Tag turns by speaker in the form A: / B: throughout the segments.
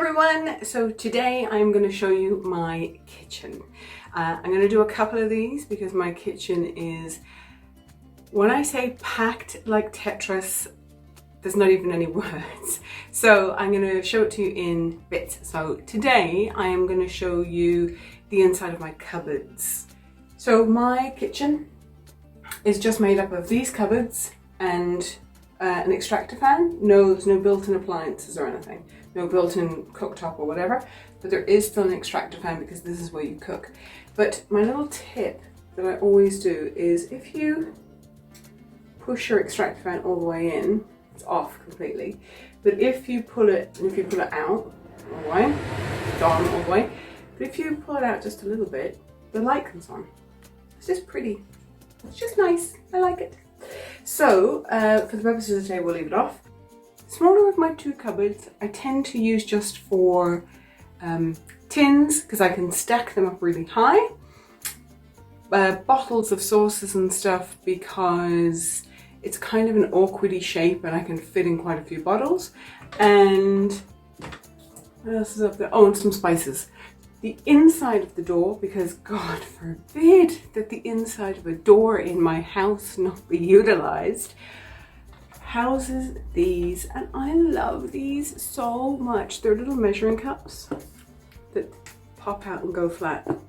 A: everyone! So today I'm going to show you my kitchen. I'm going to do a couple of these because my kitchen is, when I say packed like Tetris, there's not even any words. So I'm going to show it to you in bits. So today I am going to show you the inside of my cupboards. So my kitchen is just made up of these cupboards and an extractor fan. No, there's no built-in appliances or anything. No built-in cooktop or whatever, but there is still an extractor fan because this is where you cook. But my little tip that I always do is if you push your extractor fan all the way in, it's off completely. But if you pull it, and if you pull it out all the way, it's on all the way. But if you pull it out just a little bit, the light comes on. It's just pretty. It's just nice. I like it. So for the purposes of today, we'll leave it off. Smaller of my two cupboards, I tend to use just for tins because I can stack them up really high. Bottles of sauces and stuff because it's kind of an awkwardy shape and I can fit in quite a few bottles. And what else is up there? Oh, and some spices. The inside of the door, because God forbid that the inside of a door in my house not be utilised, houses these, and I love these so much. They're little measuring cups that pop out and go flat.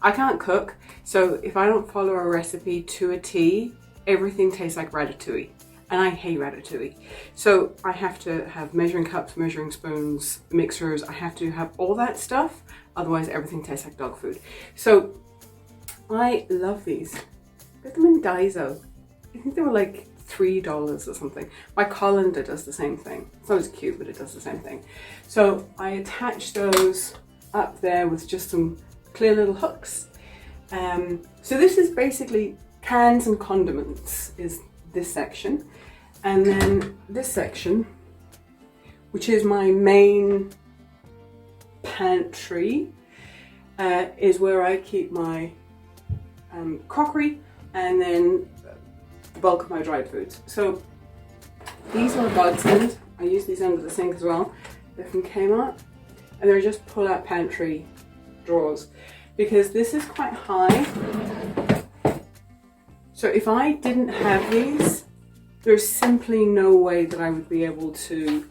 A: I can't cook, so if I don't follow a recipe to a T, everything tastes like ratatouille, and I hate ratatouille. So I have to have measuring cups, measuring spoons, mixers. I have to have all that stuff, otherwise everything tastes like dog food. So I love these. Get them in Daiso. I think they were like $3 or something. My colander does the same thing. It's not as cute, but it does the same thing. So I attach those up there with just some clear little hooks. So this is basically cans and condiments is this section. And then this section, which is my main pantry, is where I keep my crockery and then the bulk of my dried foods. So these are a godsend. I use these under the sink as well. They're from Kmart and they're just pull out pantry drawers because this is quite high. So if I didn't have these, there's simply no way that I would be able to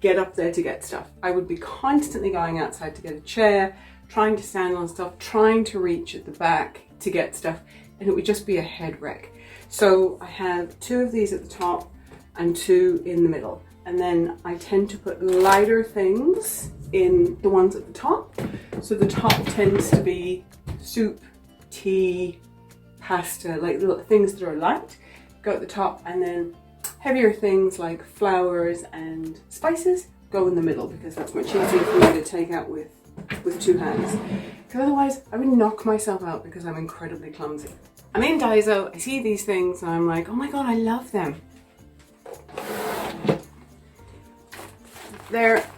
A: get up there to get stuff. I would be constantly going outside to get a chair, trying to stand on stuff, trying to reach at the back to get stuff, and it would just be a head wreck. So I have two of these at the top and two in the middle. And then I tend to put lighter things in the ones at the top. So the top tends to be soup, tea, pasta, like little things that are light, go at the top, and then heavier things like flours and spices go in the middle because that's much easier for me to take out with two hands. Because otherwise I would knock myself out because I'm incredibly clumsy. I'm in Daiso, I see these things and I'm like, oh my God, I love them.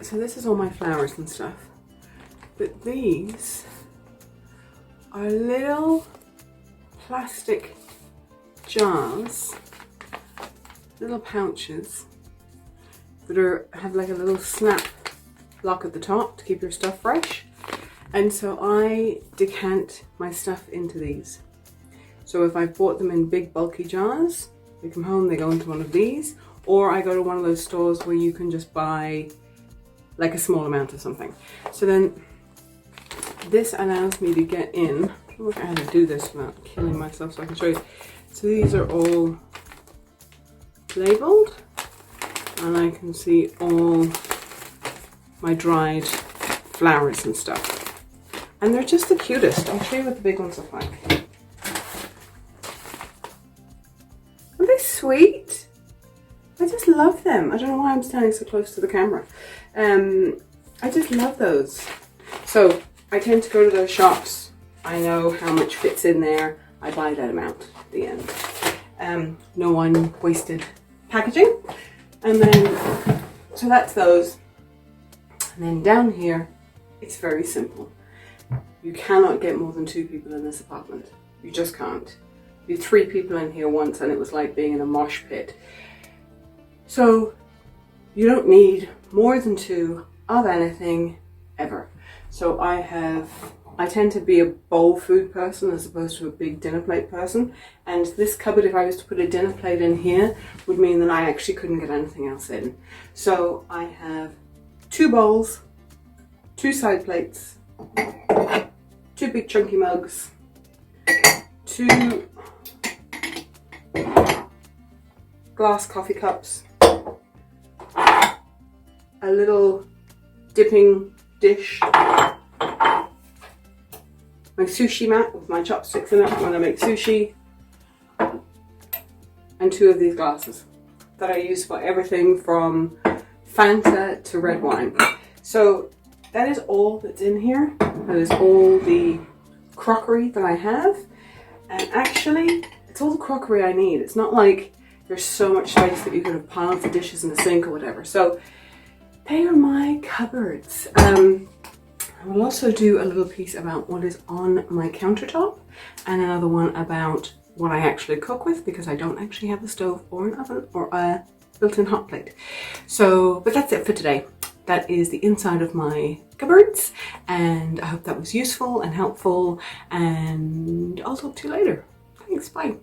A: So this is all my flowers and stuff. But these are little plastic jars, little pouches that have like a little snap lock at the top to keep your stuff fresh. And so I decant my stuff into these. So if I bought them in big bulky jars, they come home, they go into one of these, or I go to one of those stores where you can just buy like a small amount of something. So then this allows me to get in. I'll look at how to do this without killing myself so I can show you. So these are all labelled and I can see all my dried flowers and stuff. And they're just the cutest. I'll show you what the big ones look like. Are they sweet? I just love them. I don't know why I'm standing so close to the camera. I just love those. So I tend to go to those shops. I know how much fits in there. I buy that amount at the end. No unwasted packaging. And then, so that's those. And then down here, it's very simple. You cannot get more than 2 people in this apartment. You just can't. We had 3 people in here once and it was like being in a mosh pit. So you don't need more than 2 of anything ever. So I tend to be a bowl food person as opposed to a big dinner plate person. And this cupboard, if I was to put a dinner plate in here, would mean that I actually couldn't get anything else in. So I have 2 bowls, 2 side plates, 2 big chunky mugs, 2 glass coffee cups, a little dipping dish, my sushi mat with my chopsticks in it when I make sushi, and 2 of these glasses that I use for everything from Fanta to red wine. So that is all that's in here. That is all the crockery that I have. And actually, it's all the crockery I need. It's not like there's so much space that you could have piles of dishes in the sink or whatever. So they are my cupboards. I will also do a little piece about what is on my countertop and another one about what I actually cook with, because I don't actually have a stove or an oven or a built-in hot plate. So, but that's it for today. That is the inside of my cupboards, and I hope that was useful and helpful, and I'll talk to you later. Thanks, bye.